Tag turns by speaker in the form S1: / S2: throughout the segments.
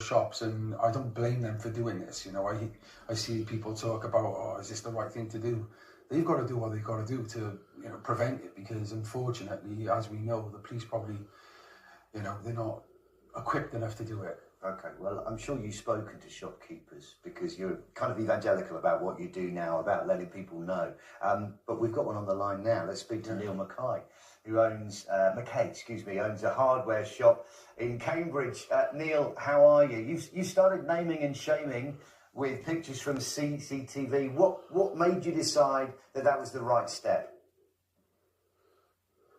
S1: shops, and I don't blame them for doing this. You know, I see people talk about, oh, is this the right thing to do? They've got to do what they've got to do to, you know, prevent it, because unfortunately, as we know, the police probably, you know, they're not equipped enough to do it.
S2: Okay, well, I'm sure you've spoken to shopkeepers because you're kind of evangelical about what you do now, about letting people know. But we've got one on the line now. Let's speak to Neil Mackay, who owns, owns a hardware shop in Cambridge. Neil, how are you? You started naming and shaming with pictures from CCTV. What made you decide that that was the right step?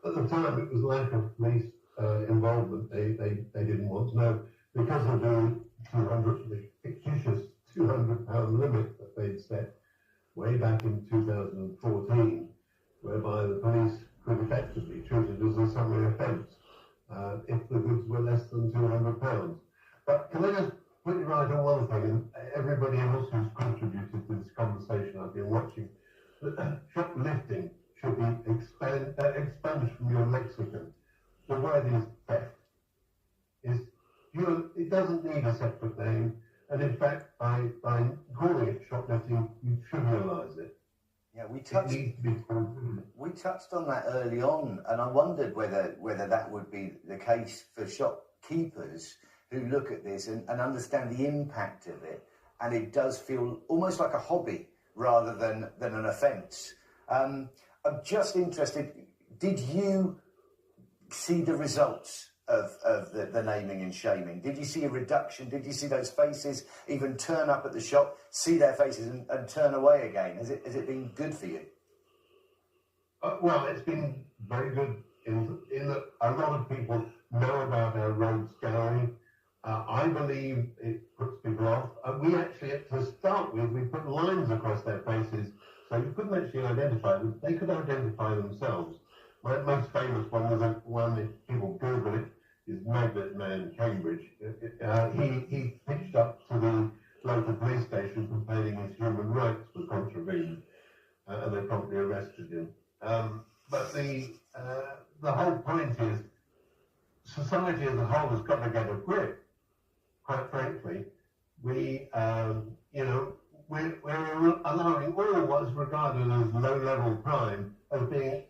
S3: At the time, it was lack of police involvement. They didn't want to know. Because of the fictitious £200 limit that they'd set way back in 2014, whereby the police could effectively treat it as a summary offence if the goods were less than £200. But can I just put you right on one thing, and everybody else who's contributed to this conversation I've been watching, that shoplifting should be expunged from your lexicon. The word is theft. It doesn't need a separate name, and in fact, by calling it shoplifting, you trivialise it.
S2: Yeah, we touched on that early on, and I wondered whether that would be the case for shopkeepers who look at this and understand the impact of it, and it does feel almost like a hobby rather than an offence. I'm just interested, did you see the results of the naming and shaming? Did you see a reduction? Did you see those faces even turn up at the shop, see their faces and turn away again? Has it been good for you?
S3: Well, it's been very good in that a lot of people know about our road scouring. I believe it puts people off. We actually, to start with, we put lines across their faces so you couldn't actually identify them. They could identify themselves. My most famous one was one, if people Google it, is Magnet Man Cambridge. He pitched up to the local police station complaining his human rights were contravened, and they promptly arrested him. But the whole point is, society as a whole has got to get a grip. Quite frankly, we're allowing all what's regarded as low-level crime as being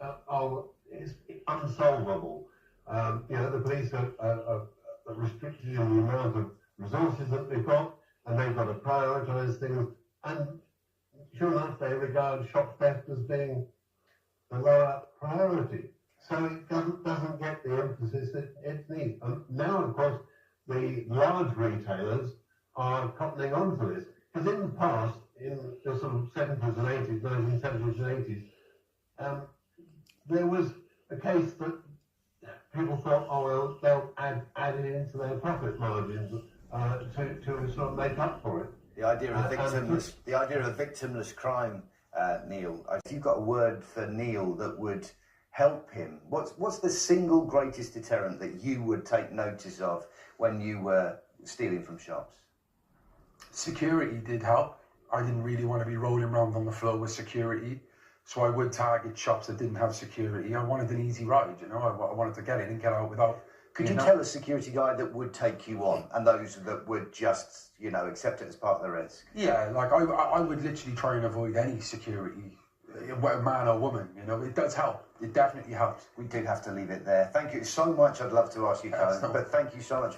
S3: it's unsolvable. The police are restricted in the amount of resources that they've got, and they've got to prioritise things. And sure enough, they regard shop theft as being the lower priority. So it doesn't get the emphasis that it needs. And now, of course, the large retailers are cottoning on to this. Because in the past, in the sort of 70s and 80s, 1970s and 80s, there was a case that people thought, oh, well, they'll add it into their profit margins to sort of make up for it.
S2: The idea of victimless crime, Neil. If you've got a word for Neil that would help him, what's the single greatest deterrent that you would take notice of when you were stealing from shops?
S1: Security did help. I didn't really want to be rolling around on the floor with security, so I would target shops that didn't have security. I wanted an easy ride, you know. I wanted to get in and get out without...
S2: Could you tell a security guy that would take you on, and those that would just, accept it as part of the risk?
S1: Yeah, like I would literally try and avoid any security, man or woman, It does help. It definitely helps.
S2: We did have to leave it there. Thank you so much. I'd love to ask you, Colin, but thank you so much.